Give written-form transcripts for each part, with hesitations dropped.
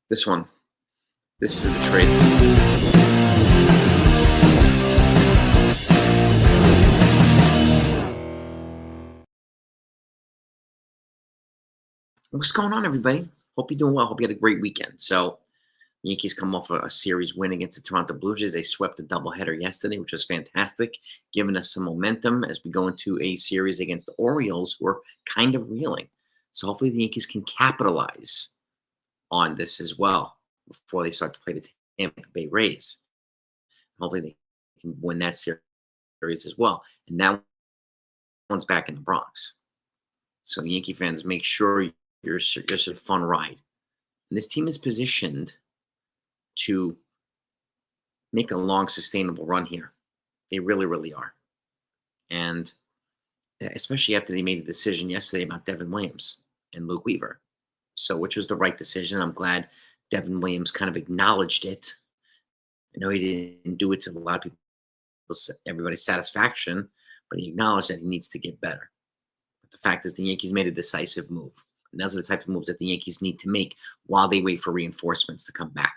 This one. This is the trade. What's going on, everybody? Hope you're doing well. Hope you had a great weekend. So, Yankees come off a series win against the Toronto Blue Jays. They swept a doubleheader yesterday, which was fantastic, giving us some momentum as we go into a series against the Orioles, who are kind of reeling. So, hopefully, the Yankees can capitalize on this as well before they start to play the Tampa Bay Rays. Hopefully, they can win that series as well. And that one's back in the Bronx. So, Yankee fans, make sure you're sort of fun ride. And this team is positioned to make a long, sustainable run here. They really, really are. And especially after they made a decision yesterday about Devin Williams and Luke Weaver. So, which was the right decision. I'm glad Devin Williams kind of acknowledged it. I know he didn't do it to a lot of people, everybody's satisfaction, but he acknowledged that he needs to get better. But the fact is, the Yankees made a decisive move. And those are the type of moves that the Yankees need to make while they wait for reinforcements to come back.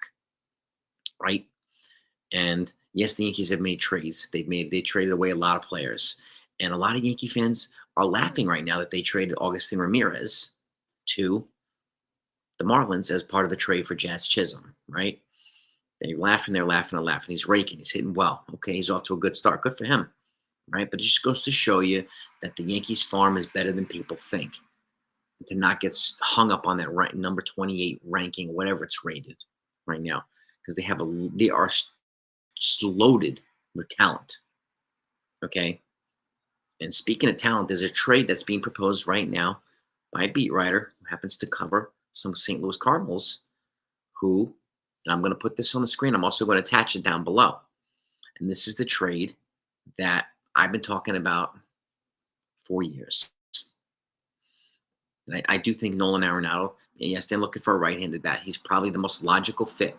Right? And yes, the Yankees have made trades. They traded away a lot of players. And a lot of Yankee fans are laughing right now that they traded Augustin Ramirez to the Marlins as part of the trade for Jazz Chisholm, right? They're laughing and laughing. He's raking, he's hitting well. Okay, he's off to a good start. Good for him, right? But it just goes to show you that the Yankees farm is better than people think. And to not get hung up on that number 28 ranking, whatever it's rated right now, because they are just loaded with talent. Okay. And speaking of talent, there's a trade that's being proposed right now by a beat writer who happens to cover some St. Louis Cardinals, who, and I'm going to put this on the screen, I'm also going to attach it down below. And this is the trade that I've been talking about for years. And I do think Nolan Arenado, yes, they're looking for a right-handed bat. He's probably the most logical fit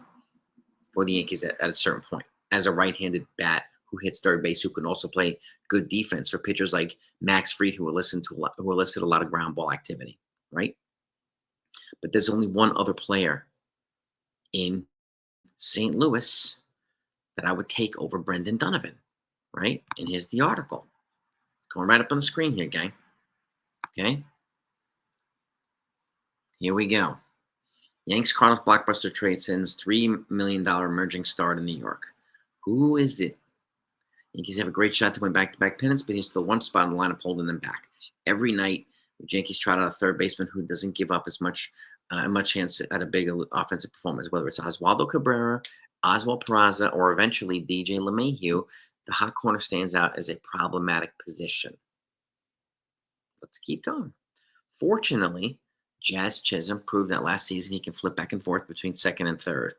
for the Yankees at a certain point as a right-handed bat who hits third base, who can also play good defense for pitchers like Max Fried, who will elicit a lot of ground ball activity, right? But there's only one other player in St. Louis that I would take over Brendan Donovan, right? And here's the article. It's going right up on the screen here, gang. Okay? Here we go. Yanks Cardinals blockbuster trade sends $3 million emerging star to New York. Who is it? Yankees have a great shot to win back-to-back pennants, but he's still one spot in the lineup holding them back. Every night, the Yankees trot out a third baseman who doesn't give up as much chance at a big offensive performance, whether it's Oswaldo Cabrera, Oswald Peraza, or eventually DJ LeMahieu. The hot corner stands out as a problematic position. Let's keep going. Fortunately, Jazz Chisholm proved that last season he can flip back and forth between second and third.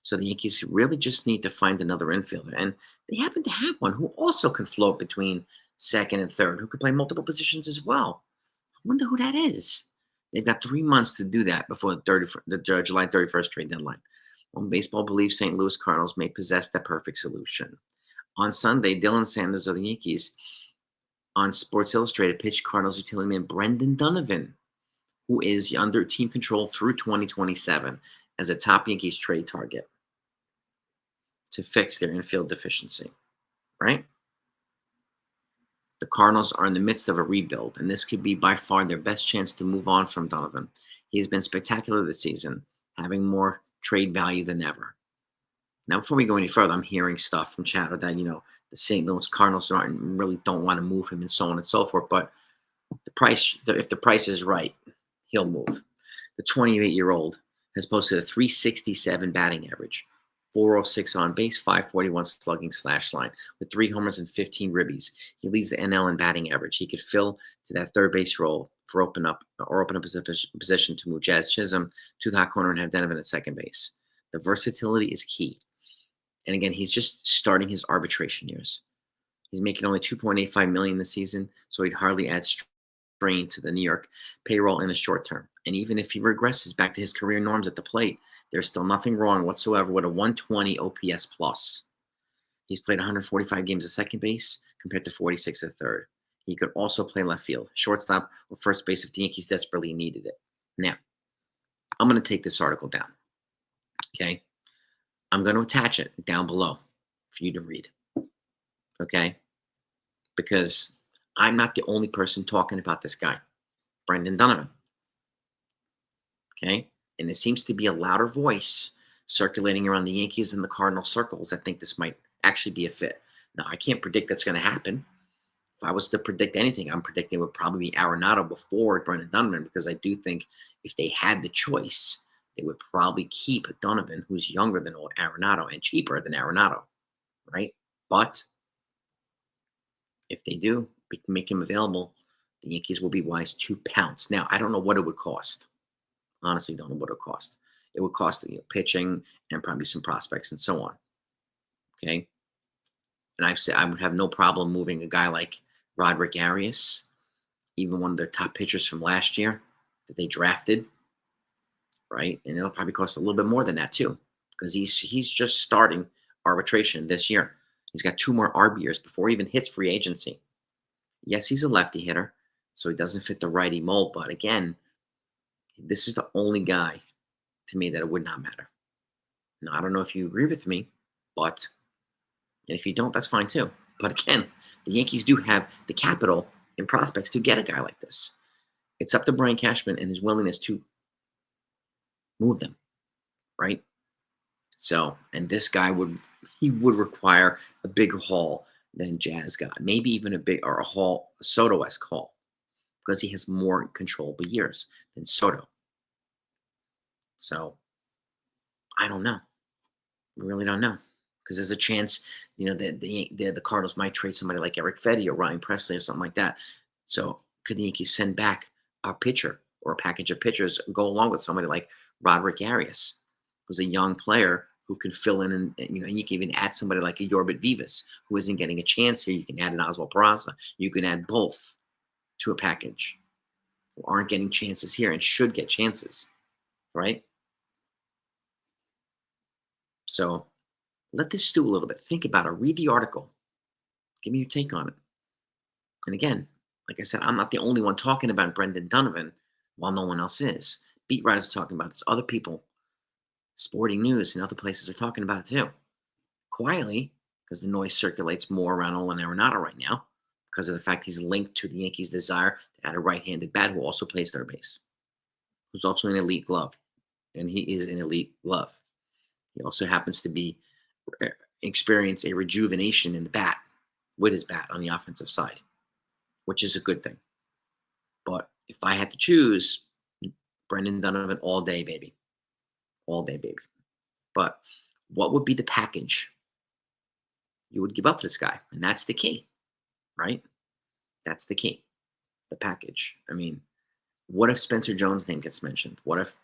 So the Yankees really just need to find another infielder. And they happen to have one who also can float between second and third, who could play multiple positions as well. I wonder who that is. They've got 3 months to do that before the July 31st trade deadline. Well, baseball believes St. Louis Cardinals may possess that perfect solution. On Sunday, Dylan Sanders of the Yankees on Sports Illustrated pitched Cardinals utility man Brendan Donovan, who is under team control through 2027 as a top Yankees trade target to fix their infield deficiency, right? The Cardinals are in the midst of a rebuild, and this could be by far their best chance to move on from Donovan. He has been spectacular this season, having more trade value than ever. Now, before we go any further, I'm hearing stuff from chatter that, the St. Louis Cardinals really don't want to move him and so on and so forth, but if the price is right, he'll move. The 28-year-old has posted a 367 batting average, 406 on base, 541 slugging /line, with 3 homers and 15 ribbies. He leads the NL in batting average. He could fill to that third base role for open up a position to move Jazz Chisholm to the hot corner and have Donovan at second base. The versatility is key. And again, he's just starting his arbitration years. He's making only $2.85 million this season, so he'd hardly add strain to the New York payroll in the short term. And even if he regresses back to his career norms at the plate, there's still nothing wrong whatsoever with a 120 OPS plus. He's played 145 games at second base compared to 46 at third. He could also play left field, shortstop, or first base if the Yankees desperately needed it. Now, I'm going to take this article down. Okay. I'm going to attach it down below for you to read. Okay. Because I'm not the only person talking about this guy, Brendan Donovan. Okay. And there seems to be a louder voice circulating around the Yankees and the Cardinal circles that think this might actually be a fit. Now, I can't predict that's going to happen. If I was to predict anything, I'm predicting it would probably be Arenado before Brendan Donovan because I do think if they had the choice, they would probably keep Donovan, who's younger than Arenado and cheaper than Arenado, right? But if they do make him available, the Yankees will be wise to pounce. Now, I don't know what it would cost. Honestly, don't know what it would cost. It would cost pitching and probably some prospects and so on. Okay, and I've said I would have no problem moving a guy like Roderick Arias, even one of their top pitchers from last year that they drafted, right? And it'll probably cost a little bit more than that too, because he's just starting arbitration this year. He's got 2 more RB years before he even hits free agency. Yes, he's a lefty hitter, so he doesn't fit the righty mold. But again, this is the only guy to me that it would not matter. Now, I don't know if you agree with me, but and if you don't, that's fine too. But again, the Yankees do have the capital and prospects to get a guy like this. It's up to Brian Cashman and his willingness to move them, right? So, and this guy would require a bigger haul than Jazz got, maybe even a haul, a Soto-esque haul, because he has more controllable years than Soto. So, I don't know. I really don't know because there's a chance, that the Cardinals might trade somebody like Eric Fedde or Ryan Presley or something like that. So, could the Yankees send back a pitcher or a package of pitchers go along with somebody like Roderick Arias, who's a young player who can fill in, and you can even add somebody like a Yorbit Vivas who isn't getting a chance here. You can add an Oswald Peraza. You can add both to a package who aren't getting chances here and should get chances, right? So let this stew a little bit. Think about it. Read the article. Give me your take on it. And again, like I said, I'm not the only one talking about Brendan Donovan while no one else is. Beat writers are talking about this. Other people, Sporting News and other places are talking about it too. Quietly, because the noise circulates more around Nolan Arenado right now because of the fact he's linked to the Yankees' desire to add a right-handed bat who also plays third base, who's also an elite glove. And he is an elite glove. He also happens to be experience a rejuvenation in the bat with his bat on the offensive side, which is a good thing. But if I had to choose, Brendan Donovan all day, baby. All day, baby. But what would be the package you would give up to this guy? And that's the key, right? That's the key. The package. I mean, what if Spencer Jones' name gets mentioned? What if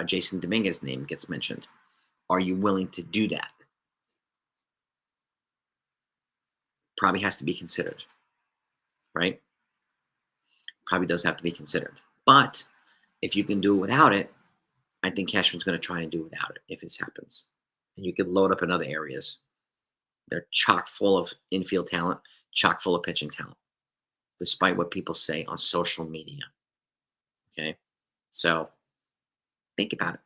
Jason Dominguez's name gets mentioned? Are you willing to do that? Probably has to be considered, right? Probably does have to be considered. But if you can do it without it, I think Cashman's going to try and do without it if this happens. And you could load up in other areas. They're chock full of infield talent, chock full of pitching talent, despite what people say on social media. Okay. So think about it.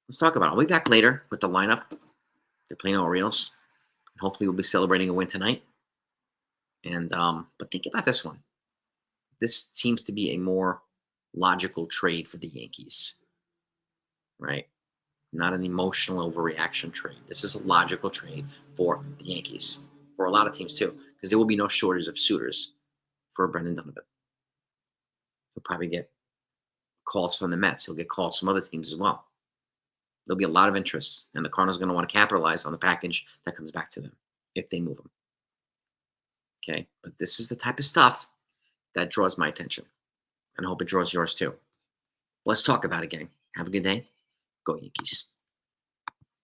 Let's talk about it. I'll be back later with the lineup. They're playing Orioles. Hopefully we'll be celebrating a win tonight. And but think about this one. This seems to be a more logical trade for the Yankees, right? Not an emotional overreaction trade. This is a logical trade for the Yankees, for a lot of teams too, because there will be no shortage of suitors for Brendan Donovan. He'll probably get calls from the Mets. He'll get calls from other teams as well. There'll be a lot of interest, and the Cardinals are going to want to capitalize on the package that comes back to them if they move him. Okay, but this is the type of stuff that draws my attention, and I hope it draws yours too. Let's talk about it, gang. Have a good day. Go Yankees.